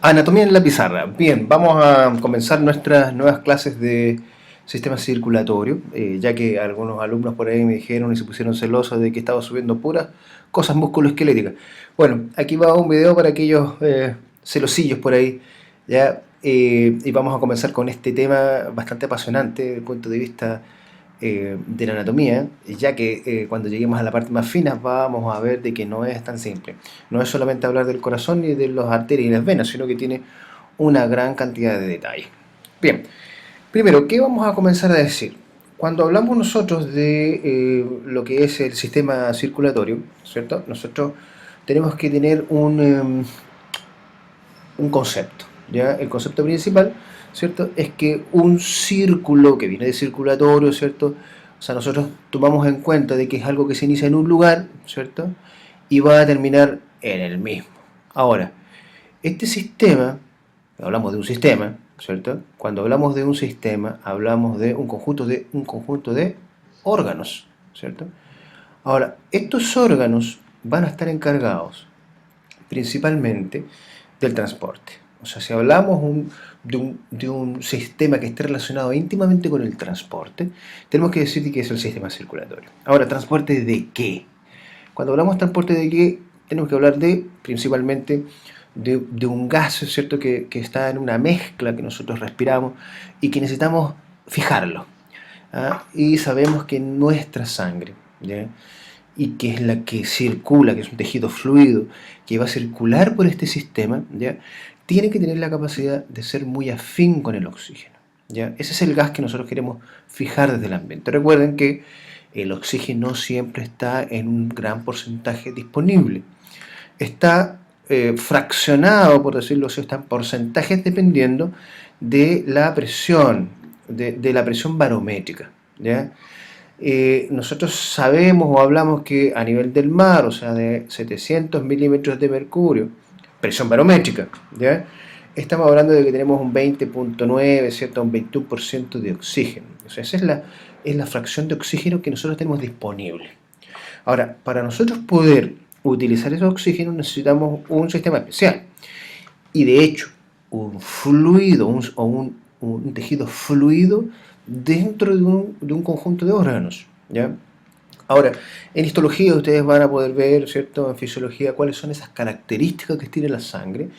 Anatomía en la pizarra. Bien, vamos a comenzar nuestras nuevas clases de sistema circulatorio, ya que algunos alumnos por ahí me dijeron y se pusieron celosos de que estaba subiendo puras cosas musculoesqueléticas. Bueno, aquí va un video para aquellos celosillos por ahí, ¿ya? Y vamos a comenzar con este tema bastante apasionante desde el punto de vista de la anatomía, ya que cuando lleguemos a la parte más fina vamos a ver de que no es tan simple. No es solamente hablar del corazón ni de las arterias y las venas, sino que tiene una gran cantidad de detalles. Bien, primero, ¿qué vamos a comenzar a decir? Cuando hablamos nosotros de lo que es el sistema circulatorio, ¿cierto? Nosotros tenemos que tener un concepto, ¿ya? El concepto principal, ¿cierto? Es que un círculo que viene de circulatorio, ¿cierto? O sea, nosotros tomamos en cuenta de que es algo que se inicia en un lugar, ¿cierto? Y va a terminar en el mismo. Ahora, este sistema, hablamos de un sistema, ¿cierto? Cuando hablamos de un sistema, hablamos de un conjunto de órganos, ¿cierto? Ahora, estos órganos van a estar encargados principalmente del transporte. O sea, si hablamos de un sistema que esté relacionado íntimamente con el transporte, tenemos que decir que es el sistema circulatorio. Ahora, ¿transporte de qué? Cuando hablamos de transporte de qué, tenemos que hablar de principalmente de un gas, ¿cierto? Que está en una mezcla que nosotros respiramos y que necesitamos fijarlo. ¿Ah? Y sabemos que nuestra sangre, ¿ya? Y que es la que circula, que es un tejido fluido, que va a circular por este sistema, ¿ya? Tiene que tener la capacidad de ser muy afín con el oxígeno, ¿ya? Ese es el gas que nosotros queremos fijar desde el ambiente. Recuerden que el oxígeno siempre está en un gran porcentaje disponible. Está fraccionado, por decirlo así, está en porcentajes dependiendo de la presión, de la presión barométrica, ¿ya? Nosotros sabemos o hablamos que a nivel del mar, o sea, de 700 milímetros de mercurio, presión barométrica, ¿ya? Estamos hablando de que tenemos un 20.9, ¿cierto? Un 21% de oxígeno. O sea, esa es la fracción de oxígeno que nosotros tenemos disponible. Ahora, para nosotros poder utilizar ese oxígeno necesitamos un sistema especial. Y de hecho, un fluido un tejido fluido dentro de un conjunto de órganos, ¿ya? Ahora, en histología ustedes van a poder ver, ¿cierto? En fisiología, cuáles son esas características que tiene la sangre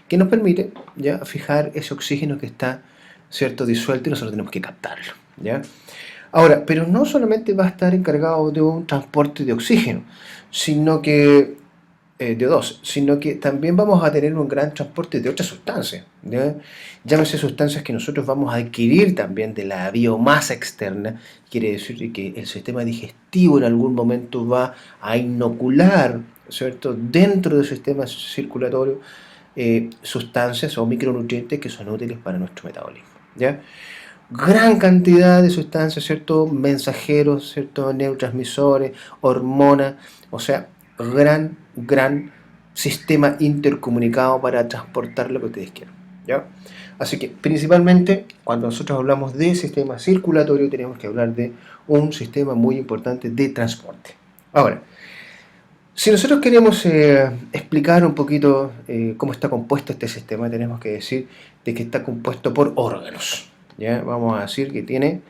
que nos permite, ¿ya? Fijar ese oxígeno que está, ¿cierto? Disuelto y nosotros tenemos que captarlo, ¿ya? Ahora, pero no solamente va a estar encargado de un transporte de oxígeno, sino que de dos, sino que también vamos a tener un gran transporte de otras sustancias, ¿ya? Llámese sustancias que nosotros vamos a adquirir también de la biomasa externa, quiere decir que el sistema digestivo en algún momento va a inocular, ¿cierto?, dentro del sistema circulatorio sustancias o micronutrientes que son útiles para nuestro metabolismo, ¿ya? Gran cantidad de sustancias, ¿cierto?, mensajeros, ¿cierto?, neurotransmisores, hormonas, o sea, gran sistema intercomunicado para transportar lo que ustedes quieran, ¿ya? Así que principalmente cuando nosotros hablamos de sistema circulatorio tenemos que hablar de un sistema muy importante de transporte. Ahora, si nosotros queremos explicar un poquito cómo está compuesto este sistema, tenemos que decir de que está compuesto por órganos, ¿ya? Vamos a decir que tiene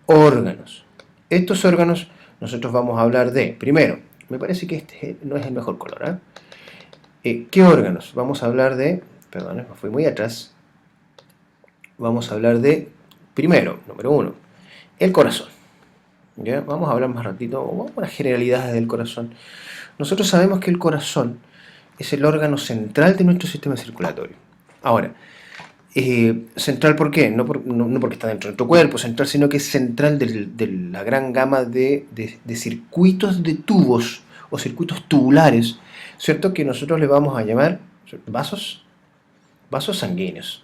órganos. Estos órganos nosotros vamos a hablar de, primero, me parece que este no es el mejor color, ¿qué órganos? Vamos a hablar de, perdón, me fui muy atrás. Vamos a hablar de, primero, número uno, el corazón, ¿ya? Vamos a hablar más ratito, vamos a las generalidades del corazón. Nosotros sabemos que el corazón es el órgano central de nuestro sistema circulatorio. Ahora, central, ¿por qué? No porque está dentro de nuestro cuerpo central, sino que es central de la gran gama de circuitos de tubos o circuitos tubulares, ¿cierto? Que nosotros le vamos a llamar vasos sanguíneos.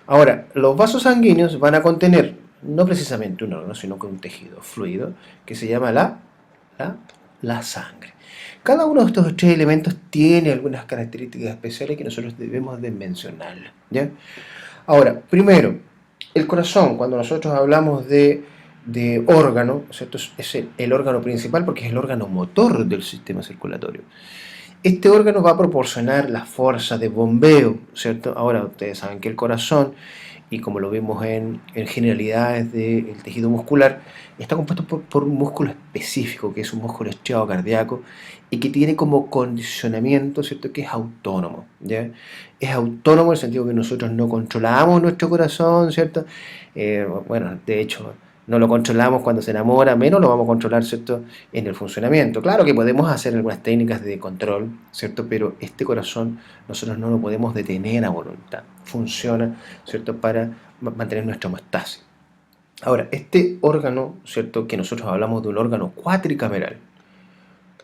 Ahora, los vasos sanguíneos van a contener no precisamente un órgano, sino que un tejido fluido que se llama la sangre. Cada uno de estos tres elementos tiene algunas características especiales que nosotros debemos de mencionar, ¿ya? Ahora, primero, el corazón, cuando nosotros hablamos de órgano, ¿cierto?, es el órgano principal porque es el órgano motor del sistema circulatorio. Este órgano va a proporcionar la fuerza de bombeo, ¿cierto? Ahora ustedes saben que el corazón, y como lo vimos en generalidades del tejido muscular, está compuesto por un músculo específico, que es un músculo estriado cardíaco, y que tiene como condicionamiento, ¿cierto?, que es autónomo, ¿ya? Es autónomo en el sentido que nosotros no controlamos nuestro corazón, ¿cierto? Bueno, de hecho, no lo controlamos cuando se enamora, menos lo vamos a controlar, ¿cierto?, en el funcionamiento. Claro que podemos hacer algunas técnicas de control, ¿cierto?, pero este corazón nosotros no lo podemos detener a voluntad. Funciona, ¿cierto?, para mantener nuestra homeostasis. Ahora, este órgano, ¿cierto?, que nosotros hablamos de un órgano cuatricameral.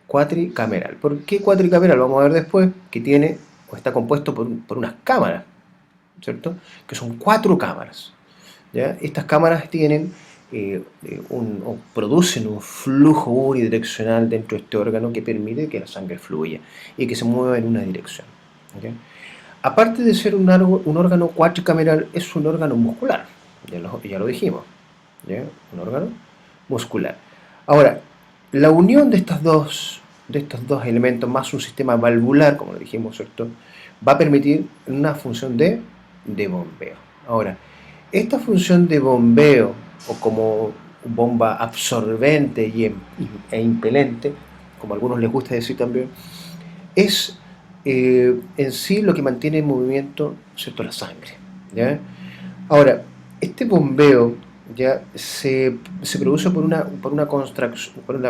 Cuatricameral. ¿Por qué cuatricameral? Vamos a ver después que tiene o está compuesto por unas cámaras, ¿cierto?, que son 4 cámaras. ¿Ya? Estas cámaras tienen o producen un flujo unidireccional dentro de este órgano que permite que la sangre fluya y que se mueva en una dirección. ¿Okay? Aparte de ser un órgano cuatricameral, es un órgano muscular, ya lo dijimos, ¿ya? Un órgano muscular. Ahora, la unión de estos dos elementos más un sistema valvular, como lo dijimos, ¿cierto?, va a permitir una función de bombeo. Ahora, esta función de bombeo, o como bomba absorbente e impelente, como a algunos les gusta decir también, es en sí lo que mantiene en movimiento, ¿cierto?, la sangre, ¿ya? Ahora, este bombeo ya se produce por una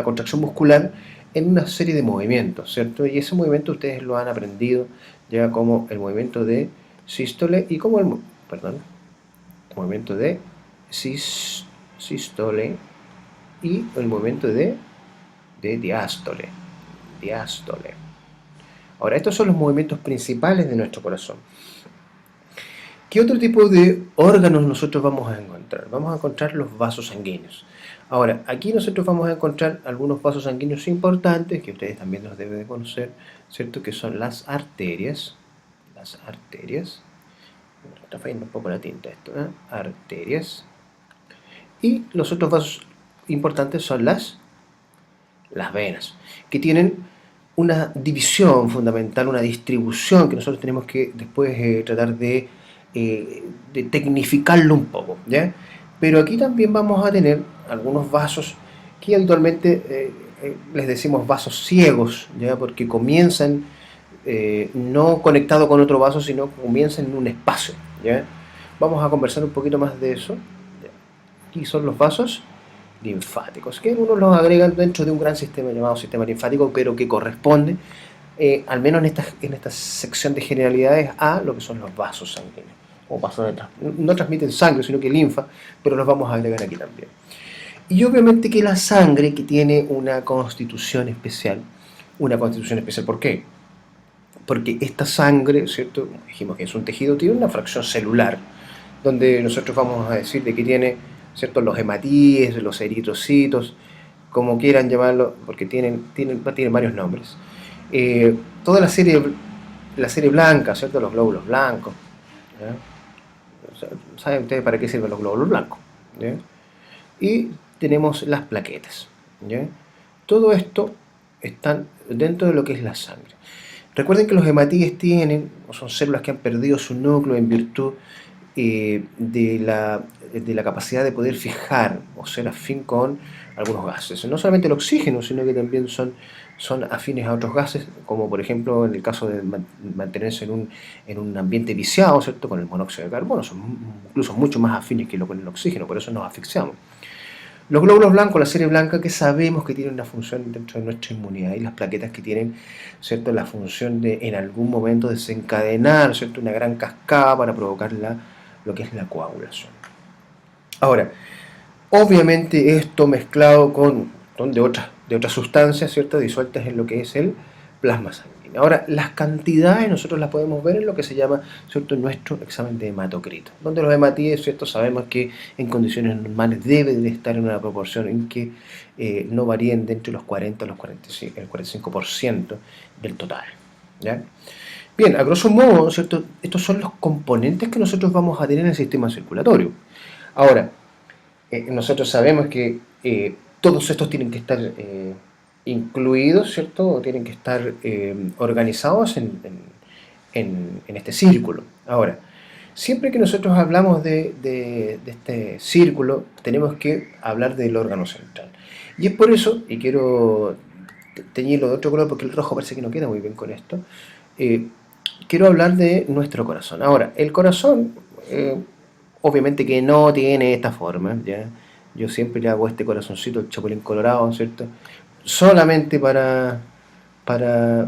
contracción muscular en una serie de movimientos, ¿cierto? Y ese movimiento ustedes lo han aprendido ya como el movimiento de sístole y como movimiento de sístole y el movimiento de diástole. Ahora, estos son los movimientos principales de nuestro corazón. ¿Qué otro tipo de órganos nosotros vamos a encontrar? Vamos a encontrar los vasos sanguíneos. Ahora, aquí nosotros vamos a encontrar algunos vasos sanguíneos importantes, que ustedes también los deben de conocer, ¿cierto?, que son las arterias. Las arterias. Está fallando un poco la tinta esto, ¿eh? Arterias. Y los otros vasos importantes son las venas, que tienen una división fundamental, una distribución que nosotros tenemos que después tratar de tecnificarlo un poco, ¿ya? Pero aquí también vamos a tener algunos vasos que habitualmente les decimos vasos ciegos, ¿ya?, porque comienzan no conectado con otro vaso, sino comienzan en un espacio, ¿ya? Vamos a conversar un poquito más de eso. Aquí son los vasos linfáticos, que algunos los agregan dentro de un gran sistema llamado sistema linfático, pero que corresponde, al menos en esta sección de generalidades, a lo que son los vasos sanguíneos. O vasos no transmiten sangre, sino que linfa, pero los vamos a agregar aquí también. Y obviamente que la sangre, que tiene una constitución especial, ¿por qué? Porque esta sangre, ¿cierto?, dijimos que es un tejido, tiene una fracción celular, donde nosotros vamos a decir de que tiene, ¿cierto?, los hematíes, los eritrocitos, como quieran llamarlo, porque tienen varios nombres. Toda la serie blanca, ¿cierto?, los glóbulos blancos, ¿ya? ¿Saben ustedes para qué sirven los glóbulos blancos? ¿Ya? Y tenemos las plaquetas, ¿ya? Todo esto está dentro de lo que es la sangre. Recuerden que los hematíes son células que han perdido su núcleo en virtud de la capacidad de poder fijar o ser afín con algunos gases. No solamente el oxígeno, sino que también son afines a otros gases, como por ejemplo en el caso de mantenerse en un ambiente viciado, ¿cierto?, con el monóxido de carbono, son incluso mucho más afines que con el oxígeno, por eso nos asfixiamos. Los glóbulos blancos, la serie blanca, que sabemos que tienen una función dentro de nuestra inmunidad, y las plaquetas que tienen, ¿cierto?, la función de en algún momento desencadenar, ¿cierto?, una gran cascada para provocar lo que es la coagulación. Ahora, obviamente esto mezclado con de otras sustancias, ¿cierto?, disueltas en lo que es el plasma sanguíneo. Ahora, las cantidades nosotros las podemos ver en lo que se llama, ¿cierto?, nuestro examen de hematocrito, donde los hematíes, ¿cierto?, sabemos que en condiciones normales deben de estar en una proporción en que no varíen de entre los 40 a los 45, el 45% del total, ¿ya? Bien, a grosso modo, ¿cierto?, estos son los componentes que nosotros vamos a tener en el sistema circulatorio. Ahora, nosotros sabemos que todos estos tienen que estar incluidos, ¿cierto? O tienen que estar organizados en este círculo. Ahora, siempre que nosotros hablamos de este círculo, tenemos que hablar del órgano central. Y es por eso, y quiero teñirlo de otro color porque el rojo parece que no queda muy bien con esto, eh, quiero hablar de nuestro corazón. Ahora, el corazón, obviamente que no tiene esta forma, ¿ya? Yo siempre le hago este corazoncito, el chapulín colorado, ¿cierto? Solamente para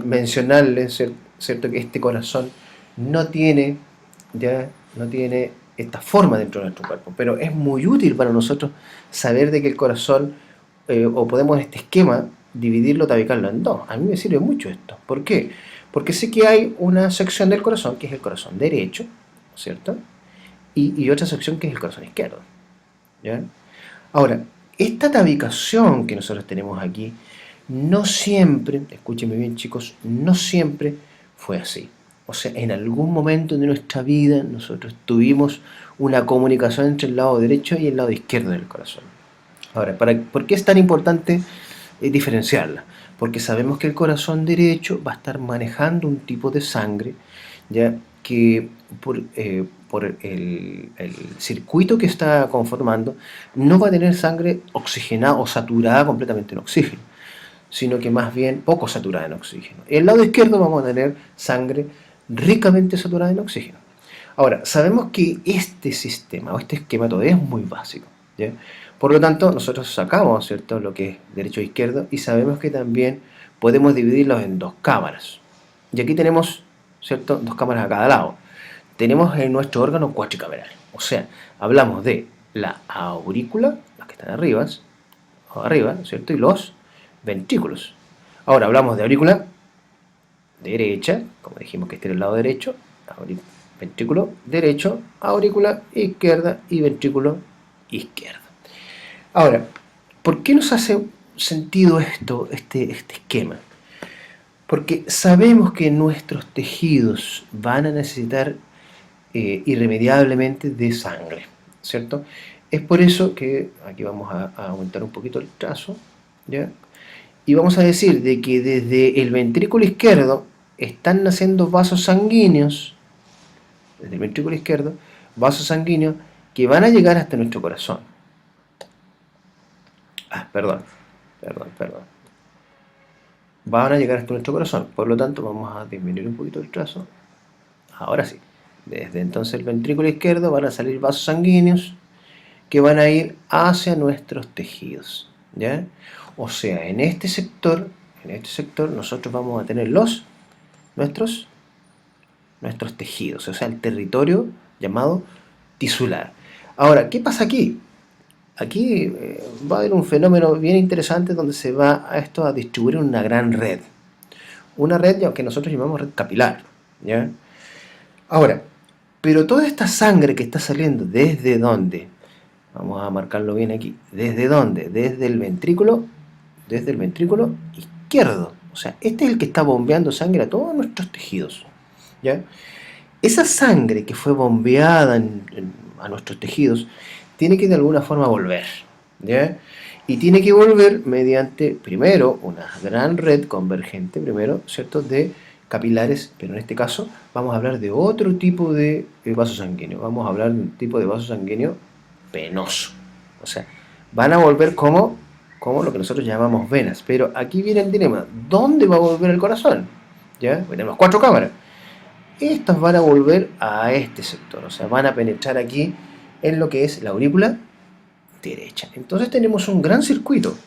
mencionarles, ¿cierto? Que este corazón no tiene, ¿ya? No tiene esta forma dentro de nuestro cuerpo, pero es muy útil para nosotros saber de que el corazón, o podemos este esquema dividirlo, tabicarlo en dos. A mí me sirve mucho esto. ¿Por qué? Porque sé que hay una sección del corazón que es el corazón derecho, ¿cierto? Y otra sección que es el corazón izquierdo, ¿ya? Ahora, esta tabicación que nosotros tenemos aquí, no siempre, escúchenme bien chicos, no siempre fue así. O sea, en algún momento de nuestra vida nosotros tuvimos una comunicación entre el lado derecho y el lado izquierdo del corazón. Ahora, ¿por qué es tan importante diferenciarla? Porque sabemos que el corazón derecho va a estar manejando un tipo de sangre, ya que por el circuito que está conformando no va a tener sangre oxigenada o saturada completamente en oxígeno, sino que más bien poco saturada en oxígeno. En el lado izquierdo vamos a tener sangre ricamente saturada en oxígeno. Ahora, sabemos que este sistema o este esquema todavía es muy básico, ¿ya? Por lo tanto, nosotros sacamos, ¿cierto?, lo que es derecho e izquierdo, y sabemos que también podemos dividirlos en dos cámaras. Y aquí tenemos, ¿cierto?, dos cámaras a cada lado. Tenemos en nuestro órgano cuatricameral. O sea, hablamos de la aurícula, las que están arriba, ¿cierto?, y los ventrículos. Ahora hablamos de aurícula derecha, como dijimos que este era el lado derecho, ventrículo derecho, aurícula izquierda y ventrículo izquierdo. Ahora, ¿por qué nos hace sentido este esquema? Porque sabemos que nuestros tejidos van a necesitar irremediablemente de sangre, ¿cierto? Es por eso que aquí vamos a aumentar un poquito el trazo, ¿ya? Y vamos a decir de que desde el ventrículo izquierdo están naciendo vasos sanguíneos, desde el ventrículo izquierdo, vasos sanguíneos que van a llegar hasta nuestro corazón. Perdón. Van a llegar hasta nuestro corazón, por lo tanto vamos a disminuir un poquito el trazo. Ahora sí, desde entonces el ventrículo izquierdo van a salir vasos sanguíneos que van a ir hacia nuestros tejidos, ¿ya? O sea, en este sector nosotros vamos a tener nuestros tejidos, o sea, el territorio llamado tisular. Ahora, ¿qué pasa aquí? Aquí va a haber un fenómeno bien interesante donde se va a distribuir una gran red. Una red que nosotros llamamos red capilar, ¿ya? Ahora, pero toda esta sangre que está saliendo, ¿desde dónde? Vamos a marcarlo bien aquí. ¿Desde dónde? Desde el ventrículo izquierdo. O sea, este es el que está bombeando sangre a todos nuestros tejidos, ¿ya? Esa sangre que fue bombeada a nuestros tejidos tiene que de alguna forma volver, ¿ya? Y tiene que volver mediante, primero, una gran red convergente, primero, ¿cierto?, de capilares, pero en este caso vamos a hablar de otro tipo de vaso sanguíneo. Vamos a hablar de un tipo de vaso sanguíneo venoso. O sea, van a volver como lo que nosotros llamamos venas. Pero aquí viene el dilema. ¿Dónde va a volver el corazón? ¿Ya? Pues tenemos 4 cámaras. Estas van a volver a este sector. O sea, van a penetrar aquí en lo que es la aurícula derecha. Entonces tenemos un gran circuito.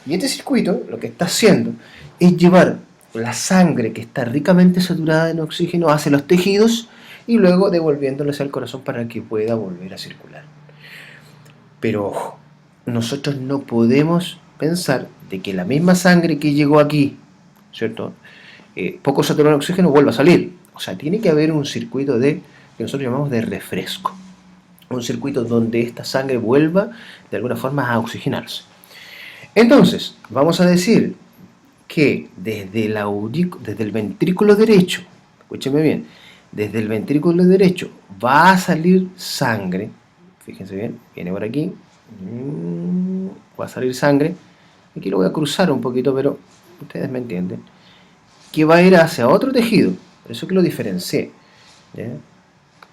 Y este circuito lo que está haciendo es llevar la sangre que está ricamente saturada en oxígeno hacia los tejidos y luego devolviéndoles al corazón para que pueda volver a circular. Pero ojo, nosotros no podemos pensar de que la misma sangre que llegó aquí, ¿cierto?, poco saturada en oxígeno, vuelva a salir. O sea, tiene que haber un circuito que nosotros llamamos de refresco. Un circuito donde esta sangre vuelva de alguna forma a oxigenarse. Entonces, vamos a decir que desde el ventrículo derecho, escúcheme bien, desde el ventrículo derecho va a salir sangre, fíjense bien, viene por aquí, va a salir sangre, aquí lo voy a cruzar un poquito, pero ustedes me entienden, que va a ir hacia otro tejido. Por eso que lo diferencié. ¿Ya?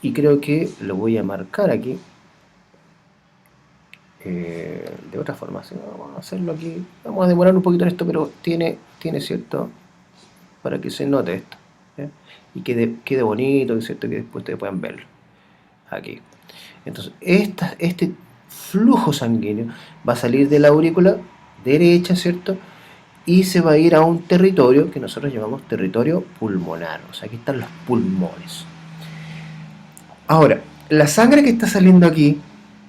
Y creo que lo voy a marcar aquí. De otra forma, ¿sí? Vamos a hacerlo aquí. Vamos a demorar un poquito en esto, pero tiene cierto, para que se note esto. ¿Ya? Y quede bonito, ¿cierto? Que después ustedes puedan verlo. Aquí. Entonces, este flujo sanguíneo va a salir de la aurícula derecha, ¿cierto? Y se va a ir a un territorio que nosotros llamamos territorio pulmonar. O sea, aquí están los pulmones. Ahora, la sangre que está saliendo aquí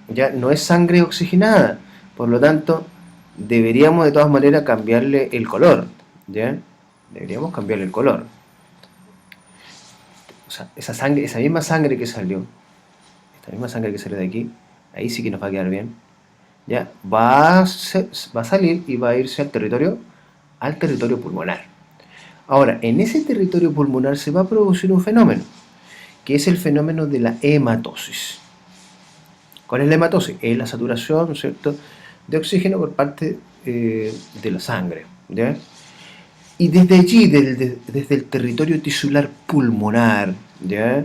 ya no es sangre oxigenada, por lo tanto, deberíamos de todas maneras cambiarle el color. ¿Ya? Deberíamos cambiarle el color. O sea, esa misma sangre que salió, esta misma sangre que salió de aquí, ahí sí que nos va a quedar bien. Ya va a salir y va a irse al territorio pulmonar. Ahora, en ese territorio pulmonar se va a producir un fenómeno, que es el fenómeno de la hematosis. ¿Cuál es la hematosis? Es la saturación, ¿cierto?, de oxígeno por parte de la sangre. ¿Ya? Y desde allí, desde el territorio tisular pulmonar, ¿ya?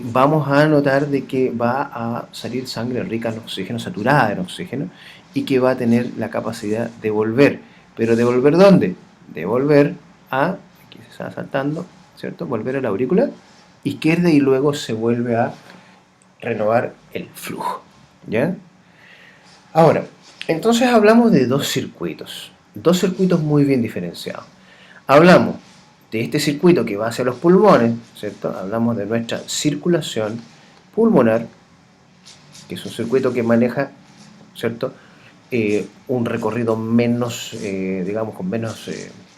Vamos a notar de que va a salir sangre rica en oxígeno, saturada en oxígeno, y que va a tener la capacidad de volver. ¿Pero de volver dónde? De volver a, aquí se está saltando, ¿cierto? Volver a la aurícula izquierda y luego se vuelve a renovar el flujo. ¿Ya? Ahora, entonces hablamos de dos circuitos muy bien diferenciados. Hablamos de este circuito que va hacia los pulmones, ¿cierto? Hablamos de nuestra circulación pulmonar, que es un circuito que maneja, ¿cierto?, un recorrido menos, digamos, con menos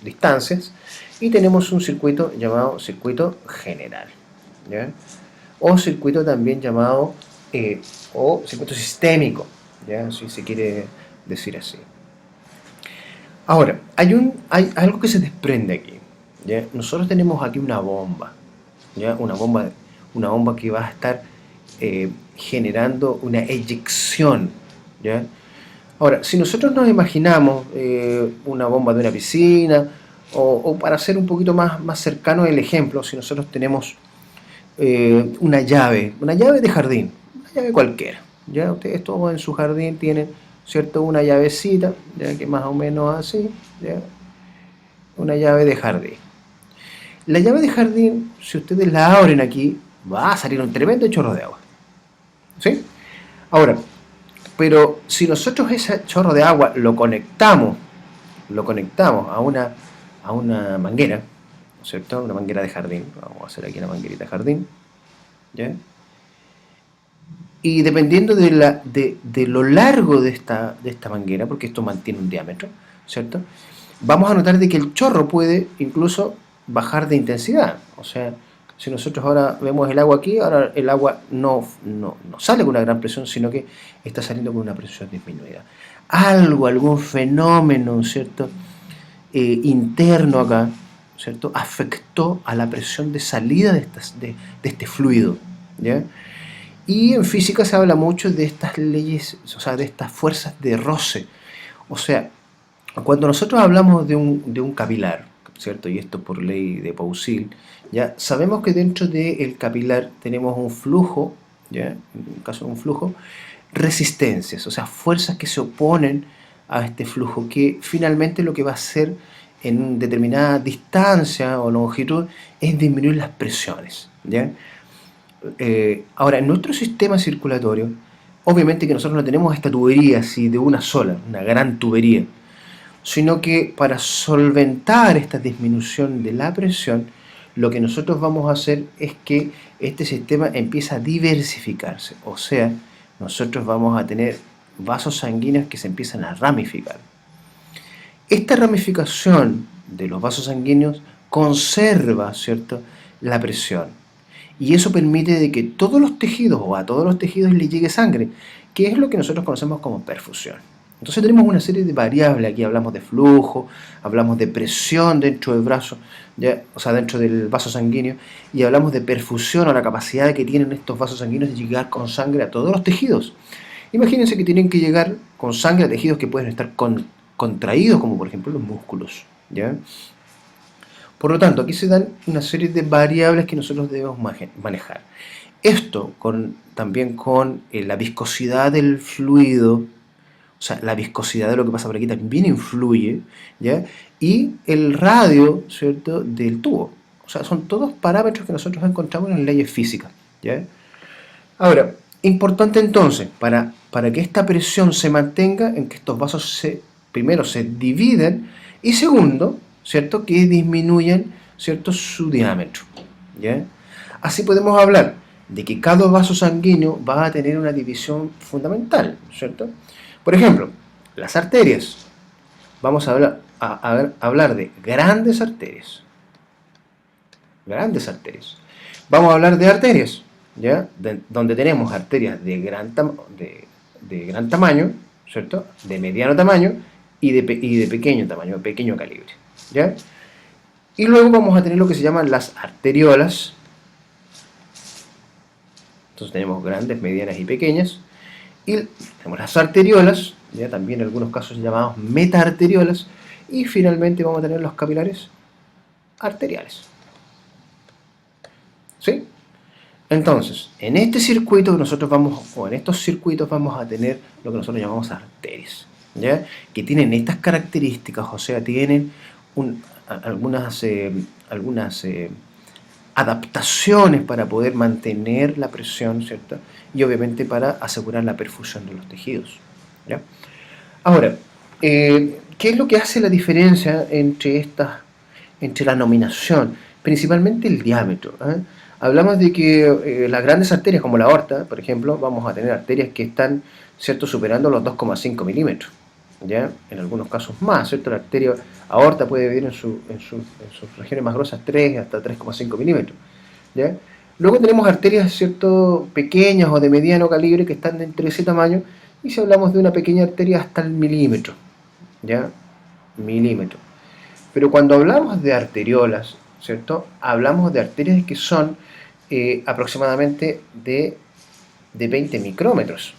distancias, y tenemos un circuito llamado circuito general, ¿ya? O circuito también llamado, o circuito sistémico, ¿ya? Si se quiere decir así. Ahora, hay algo que se desprende aquí, ¿ya? Nosotros tenemos aquí una bomba, ¿ya? Una bomba que va a estar generando una eyección, ¿ya? Ahora, si nosotros nos imaginamos una bomba de una piscina, o para ser un poquito más cercano el ejemplo, si nosotros tenemos una llave de jardín, una llave cualquiera, ¿ya? Ustedes todos en su jardín tienen, ¿cierto?, una llavecita, ¿ya?, que más o menos así, ¿ya? Una llave de jardín. La llave de jardín, si ustedes la abren aquí, va a salir un tremendo chorro de agua, ¿sí? Ahora, pero si nosotros ese chorro de agua lo conectamos a una manguera, ¿no es cierto? Una manguera de jardín. Vamos a hacer aquí una manguerita de jardín, ¿ya? Y dependiendo de lo largo de esta manguera, porque esto mantiene un diámetro, ¿cierto?, vamos a notar de que el chorro puede incluso bajar de intensidad. O sea, si nosotros ahora vemos el agua aquí, ahora el agua no sale con una gran presión, sino que está saliendo con una presión disminuida. Algún fenómeno, ¿cierto?, interno acá, ¿cierto?, afectó a la presión de salida de este fluido, ¿ya? Y en física se habla mucho de estas leyes, o sea, de estas fuerzas de roce. O sea, cuando nosotros hablamos de un capilar, ¿cierto?, y esto por ley de Poiseuille, ya sabemos que dentro del capilar tenemos un flujo, ¿ya?, en el caso de un flujo, resistencias, o sea, fuerzas que se oponen a este flujo, que finalmente lo que va a hacer en determinada distancia o longitud es disminuir las presiones, ¿ya? Ahora, en nuestro sistema circulatorio, obviamente que nosotros no tenemos esta tubería así de una sola, una gran tubería, sino que para solventar esta disminución de la presión, lo que nosotros vamos a hacer es que este sistema empieza a diversificarse, o sea, nosotros vamos a tener vasos sanguíneos que se empiezan a ramificar. Esta ramificación de los vasos sanguíneos conserva, ¿cierto?, la presión, y eso permite de que todos los tejidos, o a todos los tejidos, les llegue sangre, que es lo que nosotros conocemos como perfusión. Entonces tenemos una serie de variables, aquí hablamos de flujo, hablamos de presión dentro del brazo, ¿ya?, o sea, dentro del vaso sanguíneo, y hablamos de perfusión, o la capacidad que tienen estos vasos sanguíneos de llegar con sangre a todos los tejidos. Imagínense que tienen que llegar con sangre a tejidos que pueden estar contraídos, como por ejemplo los músculos, ¿ya? Por lo tanto, aquí se dan una serie de variables que nosotros debemos manejar. Esto también con la viscosidad del fluido, o sea, la viscosidad de lo que pasa por aquí también influye, ¿ya? Y el radio, ¿cierto?, del tubo. O sea, son todos parámetros que nosotros encontramos en las leyes físicas, ¿ya? Ahora, importante entonces, para que esta presión se mantenga, en que estos vasos primero se dividen y segundo, ¿cierto?, que disminuyan, ¿cierto?, su diámetro, ¿ya? Así podemos hablar de que cada vaso sanguíneo va a tener una división fundamental, ¿cierto? Por ejemplo, las arterias. Vamos a hablar de grandes arterias. Grandes arterias. Vamos a hablar de arterias, ¿ya? Donde tenemos arterias de gran tamaño, ¿cierto? De mediano tamaño y de pequeño tamaño, pequeño calibre, ¿ya? Y luego vamos a tener lo que se llaman las arteriolas. Entonces tenemos grandes, medianas y pequeñas. Y tenemos las arteriolas, ya también en algunos casos llamados metaarteriolas. Y finalmente vamos a tener los capilares arteriales. ¿Sí? Entonces, en este circuito en estos circuitos vamos a tener lo que nosotros llamamos arterias, ¿ya? Que tienen estas características, o sea, tienen algunas adaptaciones para poder mantener la presión, ¿cierto? Y obviamente para asegurar la perfusión de los tejidos, ¿ya? Ahora, ¿qué es lo que hace la diferencia entre la nominación? Principalmente el diámetro, ¿eh? Hablamos de que las grandes arterias, como la aorta, por ejemplo, vamos a tener arterias que están, ¿cierto?, superando los 2,5 milímetros, ¿ya? En algunos casos más, ¿cierto? La arteria aorta puede vivir en sus regiones más gruesas 3 hasta 3,5 milímetros, ¿ya? Luego tenemos arterias, ¿cierto?, pequeñas o de mediano calibre que están entre ese tamaño, y si hablamos de una pequeña arteria hasta el milímetro, ¿ya? Milímetro. Pero cuando hablamos de arteriolas, ¿cierto?, hablamos de arterias que son aproximadamente de 20 micrómetros,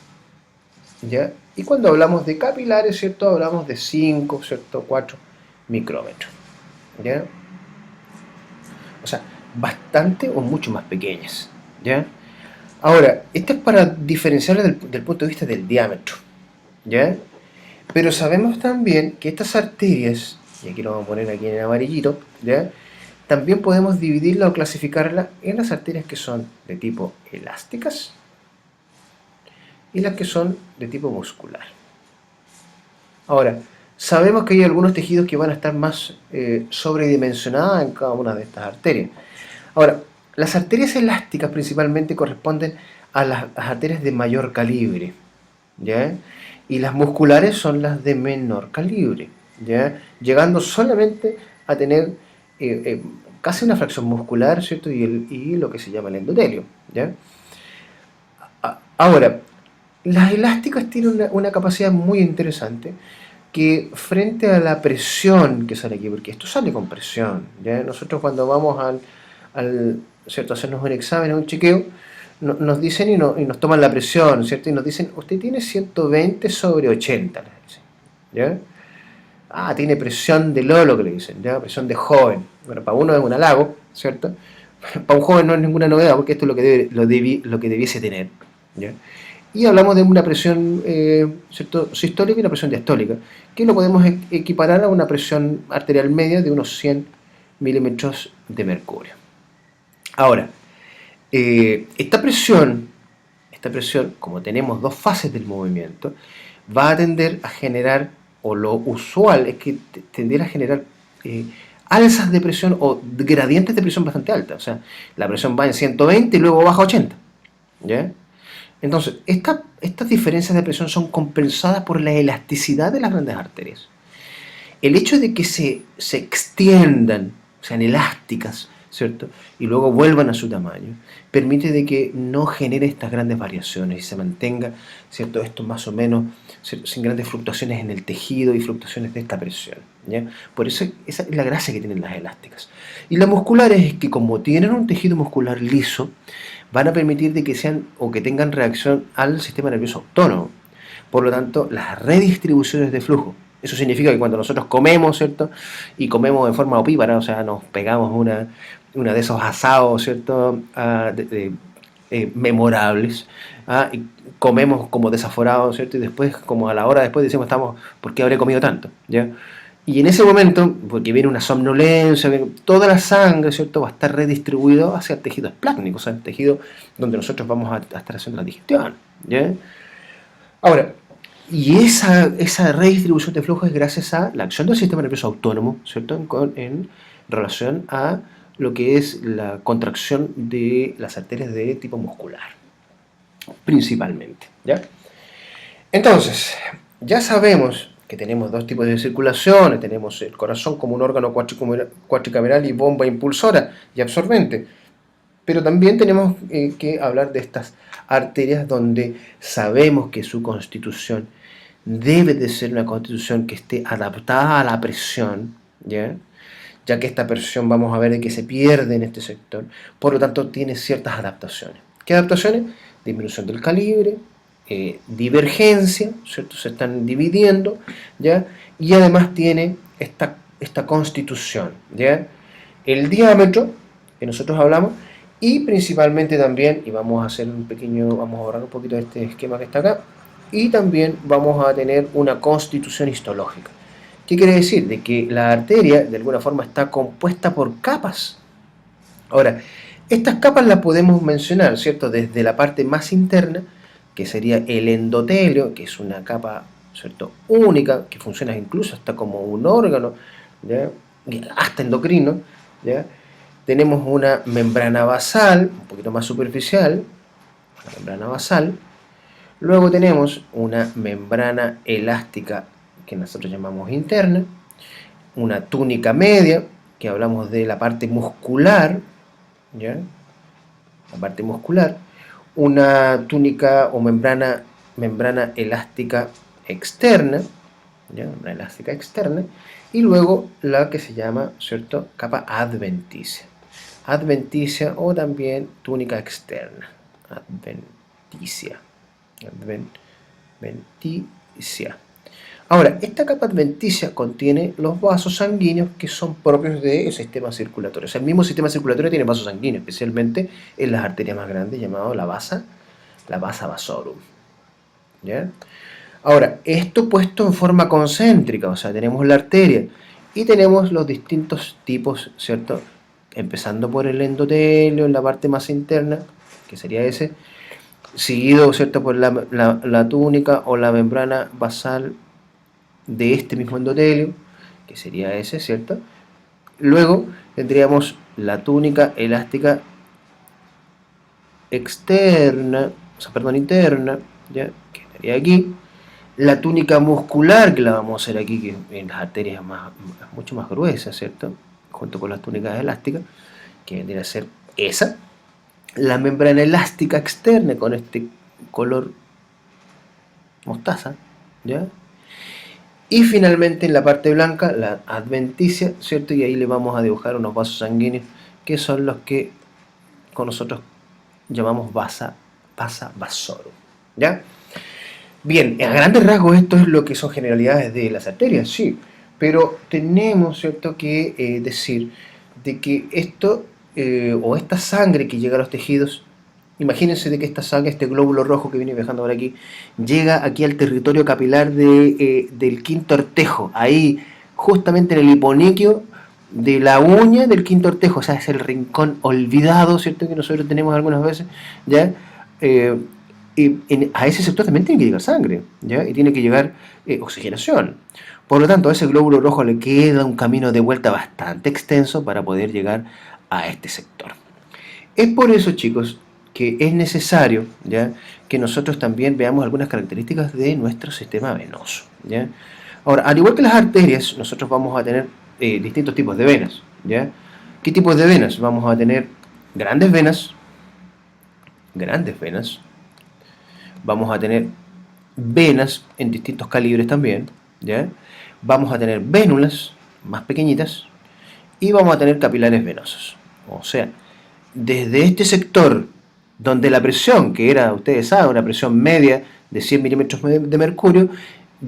¿ya? Y cuando hablamos de capilares, ¿cierto?, hablamos de 5, ¿cierto?, 4 micrómetros, ¿ya? O sea, bastante o mucho más pequeñas, ¿ya? Ahora, esto es para diferenciarlas del punto de vista del diámetro, ¿ya? Pero sabemos también que estas arterias, y aquí lo vamos a poner aquí en amarillito, ¿ya?, también podemos dividirla o clasificarla en las arterias que son de tipo elásticas y las que son de tipo muscular. Ahora, sabemos que hay algunos tejidos que van a estar más sobredimensionados en cada una de estas arterias. Ahora, las arterias elásticas principalmente corresponden a las arterias de mayor calibre, ¿ya? Y las musculares son las de menor calibre, ¿ya? Llegando solamente a tener casi una fracción muscular, ¿cierto? Y lo que se llama el endotelio, ¿ya? Ahora, las elásticas tienen una capacidad muy interesante que frente a la presión que sale aquí, porque esto sale con presión, ¿ya? Nosotros cuando vamos ¿cierto?, hacernos un examen, un chequeo, nos dicen y nos toman la presión, ¿cierto? Y nos dicen, usted tiene 120/80, ¿ya? Ah, tiene presión de Lolo, que le dicen, ¿ya? Presión de joven. Bueno, para uno es un halago, ¿cierto? Para un joven no es ninguna novedad, porque esto es lo que debiese tener, ¿ya? Y hablamos de una presión, ¿cierto?, sistólica y una presión diastólica, que lo podemos equiparar a una presión arterial media de unos 100 milímetros de mercurio. Ahora, esta presión, como tenemos dos fases del movimiento, va a tender a generar, o lo usual es que tendiera a generar alzas de presión o gradientes de presión bastante altas. O sea, la presión va en 120 y luego baja a 80, ¿ya? Entonces, estas diferencias de presión son compensadas por la elasticidad de las grandes arterias. El hecho de que se extiendan, sean elásticas, ¿cierto?, y luego vuelvan a su tamaño, permite de que no genere estas grandes variaciones y se mantenga, ¿cierto?, esto más o menos sin grandes fluctuaciones en el tejido y fluctuaciones de esta presión, ¿ya? Por eso esa es la gracia que tienen las elásticas. Y las musculares es que como tienen un tejido muscular liso, van a permitir de que sean o que tengan reacción al sistema nervioso autónomo. Por lo tanto, las redistribuciones de flujo Eso significa que cuando nosotros comemos, ¿cierto? Y comemos en forma opípara, o sea, nos pegamos una de esos asados, ¿cierto? Memorables, y comemos como desaforados, ¿cierto? Y después, como a la hora después, decimos, ¿por qué habré comido tanto? ¿Ya? Y en ese momento, porque viene una somnolencia, toda la sangre, ¿cierto? Va a estar redistribuido hacia el tejido esplácnico, o sea, el tejido donde nosotros vamos a estar haciendo la digestión, ¿ya? Ahora, y esa redistribución de flujo es gracias a la acción del sistema nervioso autónomo, ¿cierto? En relación a lo que es la contracción de las arterias de tipo muscular, principalmente, ¿ya? Entonces, ya sabemos que tenemos dos tipos de circulaciones, tenemos el corazón como un órgano cuatricameral y bomba impulsora y absorbente, pero también tenemos que hablar de estas arterias donde sabemos que su constitución debe de ser una constitución que esté adaptada a la presión, ya que esta presión vamos a ver de que se pierde en este sector, por lo tanto tiene ciertas adaptaciones. ¿Qué adaptaciones? Disminución del calibre, divergencia, ¿cierto? Se están dividiendo, ¿ya? Y además tiene esta constitución, ¿ya? El diámetro, que nosotros hablamos, y principalmente también, y vamos a hacer vamos a borrar un poquito de este esquema que está acá, y también vamos a tener una constitución histológica. ¿Qué quiere decir? De que la arteria de alguna forma está compuesta por capas. Ahora, estas capas las podemos mencionar, ¿cierto? Desde la parte más interna, que sería el endotelio, que es una capa, ¿cierto?, única, que funciona incluso hasta como un órgano, ¿ya?, hasta endocrino, ¿ya? Tenemos una membrana basal, un poquito más superficial, una membrana basal. Luego tenemos una membrana elástica que nosotros llamamos interna, una túnica media, que hablamos de la parte muscular, ¿ya? La parte muscular, una túnica o membrana elástica externa, ¿ya? Membrana elástica externa, y luego la que se llama, ¿cierto?, capa adventicia. Adventicia o también túnica externa. Adventicia. Ahora, esta capa adventicia contiene los vasos sanguíneos que son propios del sistema circulatorio. O sea, el mismo sistema circulatorio tiene vasos sanguíneos, especialmente en las arterias más grandes, llamado la vasa vasorum. ¿Ya? Ahora, esto puesto en forma concéntrica, o sea, tenemos la arteria y tenemos los distintos tipos, ¿cierto? Empezando por el endotelio, en la parte más interna, que sería ese, seguido, ¿cierto?, por la túnica o la membrana basal de este mismo endotelio, que sería ese, ¿cierto? Luego tendríamos la túnica elástica externa, o sea, perdón, interna, ¿ya?, que estaría aquí. La túnica muscular, que la vamos a hacer aquí, que en las arterias mucho más gruesas, ¿cierto?, junto con las túnicas elásticas, que vendría a ser esa. La membrana elástica externa con este color mostaza, ¿ya? Y finalmente en la parte blanca, la adventicia, ¿cierto? Y ahí le vamos a dibujar unos vasos sanguíneos que son los que con nosotros llamamos vasa vasorum, ¿ya? Bien, a grandes rasgos esto es lo que son generalidades de las arterias, sí, pero tenemos, ¿cierto?, que decir de que esto o esta sangre que llega a los tejidos, imagínense de que esta sangre, este glóbulo rojo que viene viajando por aquí, llega aquí al territorio capilar del quinto artejo, ahí justamente en el hiponíqueo de la uña del quinto artejo, o sea, es el rincón olvidado, ¿cierto?, que nosotros tenemos algunas veces, ¿ya? A ese sector también tiene que llegar sangre, ¿ya? Y tiene que llegar oxigenación. Por lo tanto, a ese glóbulo rojo le queda un camino de vuelta bastante extenso para poder llegar a este sector. Es por eso, chicos, que es necesario, ¿ya?, que nosotros también veamos algunas características de nuestro sistema venoso, ¿ya? Ahora, al igual que las arterias, nosotros vamos a tener distintos tipos de venas, ¿ya? ¿Qué tipos de venas? Vamos a tener grandes venas, vamos a tener venas en distintos calibres también, ¿ya? Vamos a tener vénulas más pequeñitas y vamos a tener capilares venosos. O sea, desde este sector donde la presión, que era, ustedes saben, una presión media de 100 milímetros de mercurio,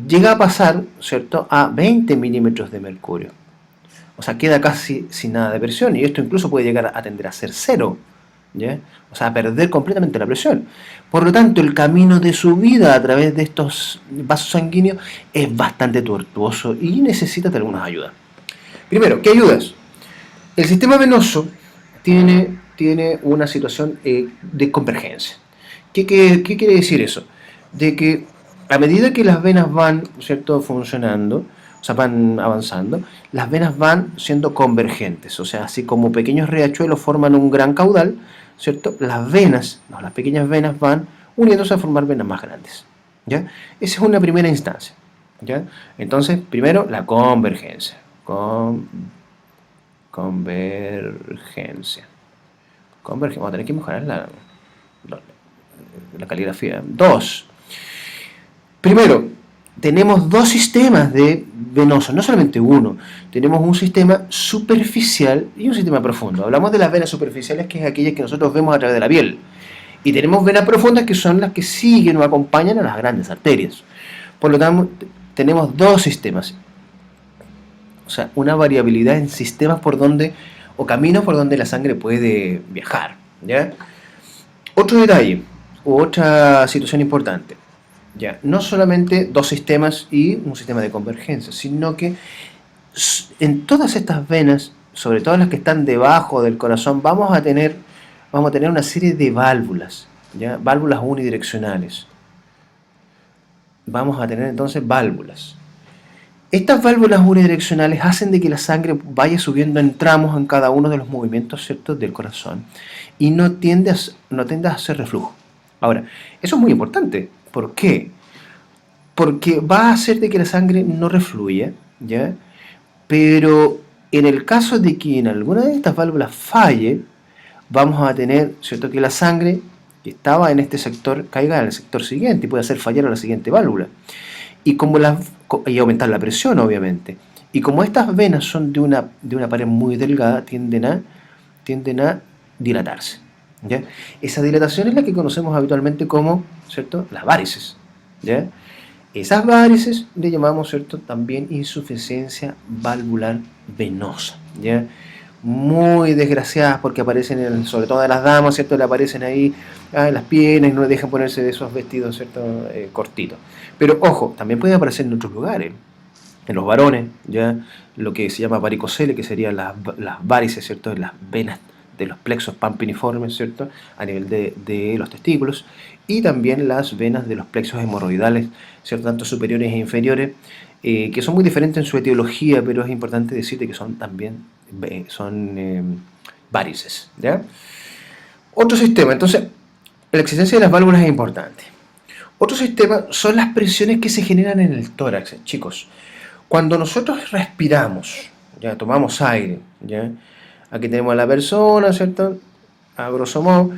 llega a pasar, ¿cierto?, a 20 milímetros de mercurio. O sea, queda casi sin nada de presión, y esto incluso puede llegar a tender a ser cero, ¿ya? O sea, a perder completamente la presión. Por lo tanto, el camino de subida a través de estos vasos sanguíneos es bastante tortuoso y necesitas de algunas ayudas. Primero, ¿qué ayudas? El sistema venoso tiene una situación de convergencia. ¿Qué quiere decir eso? De que a medida que las venas van, ¿cierto?, funcionando, o sea, van avanzando, las venas van siendo convergentes, o sea, así como pequeños riachuelos forman un gran caudal, ¿cierto? Las venas, no, las pequeñas venas van uniéndose a formar venas más grandes, ¿ya? Esa es una primera instancia, ¿ya? Entonces, primero, la convergencia. Convergencia. Vamos a tener que mejorar la caligrafía. Dos. Primero, tenemos dos sistemas de venosos, no solamente uno. Tenemos un sistema superficial y un sistema profundo. Hablamos de las venas superficiales, que es aquellas que nosotros vemos a través de la piel. Y tenemos venas profundas, que son las que siguen o acompañan a las grandes arterias. Por lo tanto, tenemos dos sistemas. O sea, una variabilidad en sistemas por donde, o caminos por donde la sangre puede viajar, ¿ya? Otro detalle, u otra situación importante, ¿ya? No solamente dos sistemas y un sistema de convergencia, sino que en todas estas venas, sobre todo las que están debajo del corazón, vamos a tener una serie de válvulas, ¿ya? Válvulas unidireccionales. Vamos a tener entonces válvulas. Estas válvulas unidireccionales hacen de que la sangre vaya subiendo en tramos en cada uno de los movimientos, ¿cierto?, del corazón, y no tiende a hacer reflujo. Ahora, eso es muy importante. ¿Por qué? Porque va a hacer de que la sangre no refluya, ¿ya? Pero en el caso de que en alguna de estas válvulas falle, vamos a tener, ¿cierto?, que la sangre que estaba en este sector caiga en el sector siguiente y puede hacer fallar a la siguiente válvula. Y aumentar la presión, obviamente. Y como estas venas son de una pared muy delgada, tienden a dilatarse, ¿ya? Esa dilatación es la que conocemos habitualmente como, ¿cierto?, las varices, ¿ya? Esas varices le llamamos, ¿cierto?, también insuficiencia valvular venosa, ¿ya? Muy desgraciadas, porque aparecen, sobre todo en las damas, ¿cierto?, le aparecen ahí en las piernas y no le dejan ponerse de esos vestidos, ¿cierto?, cortitos. Pero ojo, también puede aparecer en otros lugares, en los varones, ya lo que se llama varicocele, que serían las varices, ¿cierto?, en las venas de los plexos pampiniformes, ¿cierto?, a nivel de los testículos, y también las venas de los plexos hemorroidales, ¿cierto?, tanto superiores e inferiores, que son muy diferentes en su etiología, pero es importante decirte que son también varices, ¿ya? Otro sistema, entonces, la existencia de las válvulas es importante. Otro sistema son las presiones que se generan en el tórax, chicos. Cuando nosotros respiramos, ya tomamos aire, ya, aquí tenemos a la persona, ¿cierto?, a grosso modo,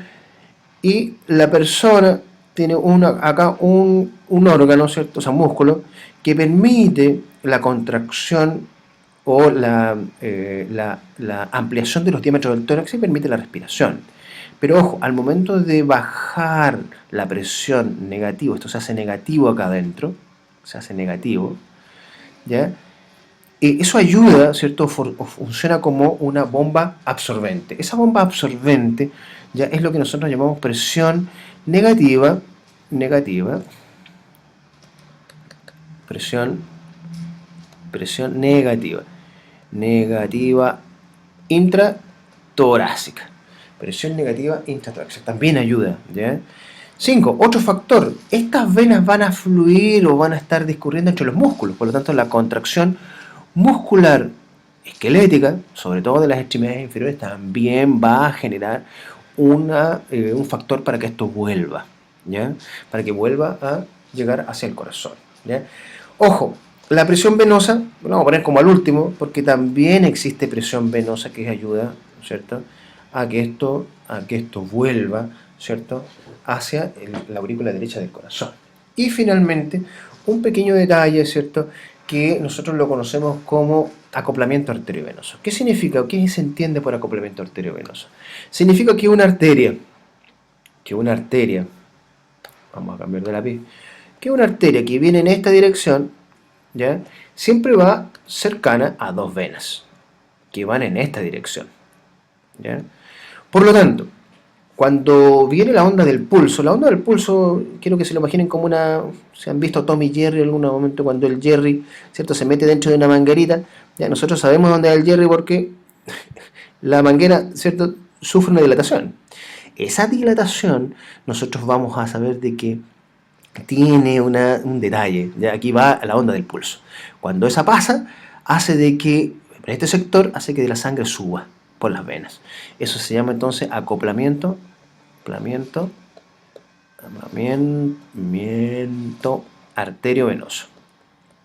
y la persona tiene acá un órgano, ¿cierto?, o sea, un músculo, que permite la contracción o la ampliación de los diámetros del tórax y permite la respiración. Pero ojo, al momento de bajar la presión negativo, esto se hace negativo acá adentro, se hace negativo, ¿ya? Eso ayuda, ¿cierto?, o funciona como una bomba absorbente. Esa bomba absorbente ya es lo que nosotros llamamos presión negativa, presión negativa intratorácica. Presión negativa intratorácica también ayuda, ¿ya? 5. Otro factor. Estas venas van a fluir o van a estar discurriendo entre los músculos. Por lo tanto, la contracción muscular esquelética, sobre todo de las extremidades inferiores, también va a generar un factor para que esto vuelva, ¿ya? Para que vuelva a llegar hacia el corazón, ¿ya? Ojo, la presión venosa, lo vamos a poner como al último, porque también existe presión venosa que ayuda, ¿cierto?, a que esto vuelva, ¿cierto?, hacia la aurícula derecha del corazón. Y finalmente, un pequeño detalle, ¿cierto?, que nosotros lo conocemos como acoplamiento arteriovenoso. ¿Qué significa? ¿Qué se entiende por acoplamiento arteriovenoso? Significa que una arteria, vamos a cambiar de lápiz, que una arteria que viene en esta dirección, ¿ya? Siempre va cercana a dos venas que van en esta dirección, ¿ya? Por lo tanto, cuando viene la onda del pulso, quiero que se lo imaginen como una, se han visto Tom y Jerry en algún momento cuando el Jerry, ¿cierto?, se mete dentro de una manguerita, ya nosotros sabemos dónde es el Jerry porque la manguera, ¿cierto?, sufre una dilatación. Esa dilatación nosotros vamos a saber de que tiene un detalle, ya aquí va la onda del pulso. Cuando esa pasa, hace de que, en este sector, hace que la sangre suba por las venas. Eso se llama entonces acoplamiento arteriovenoso.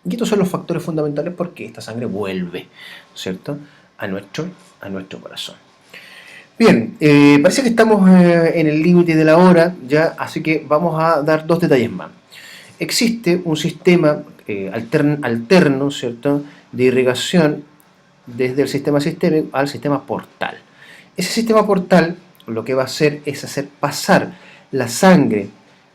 Y estos son los factores fundamentales porque esta sangre vuelve, ¿cierto?, a nuestro corazón. Bien, parece que estamos en el límite de la hora, ya, así que vamos a dar dos detalles más. Existe un sistema alterno, ¿cierto?, de irrigación desde el sistema sistémico al sistema portal. Ese sistema portal lo que va a hacer es hacer pasar la sangre,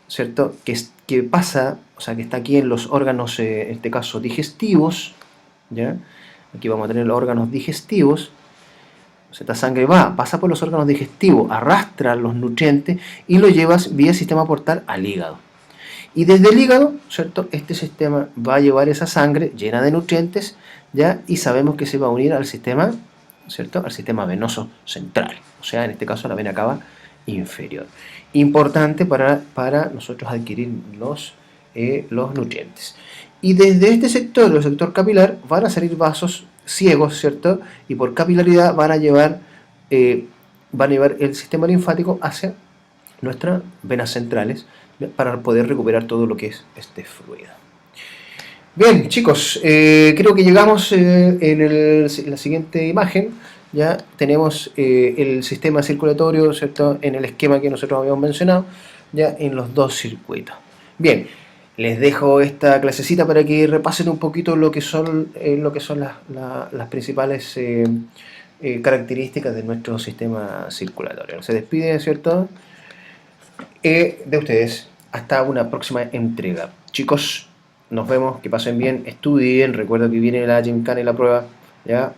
¿cierto?, que pasa, o sea, que está aquí en los órganos, en este caso digestivos, ¿ya? Aquí vamos a tener los órganos digestivos. Esta sangre pasa por los órganos digestivos, arrastra los nutrientes y lo llevas vía sistema portal al hígado. Y desde el hígado, ¿cierto?, este sistema va a llevar esa sangre llena de nutrientes, ¿ya? Y sabemos que se va a unir al sistema, ¿cierto?, al sistema venoso central, o sea, en este caso la vena cava inferior. Importante para nosotros adquirir los nutrientes. Y desde este sector, el sector capilar, van a salir vasos ciegos, ¿cierto? Y por capilaridad van a llevar el sistema linfático hacia nuestras venas centrales para poder recuperar todo lo que es este fluido. Bien, chicos, creo que llegamos en la siguiente imagen. Ya tenemos el sistema circulatorio, ¿cierto?, en el esquema que nosotros habíamos mencionado, ya en los dos circuitos. Bien, les dejo esta clasecita para que repasen un poquito lo que son las principales características de nuestro sistema circulatorio. Se despide, ¿cierto?, de ustedes. Hasta una próxima entrega. Chicos, nos vemos, que pasen bien, estudien, recuerden que viene la Gincana y la prueba, ¿ya?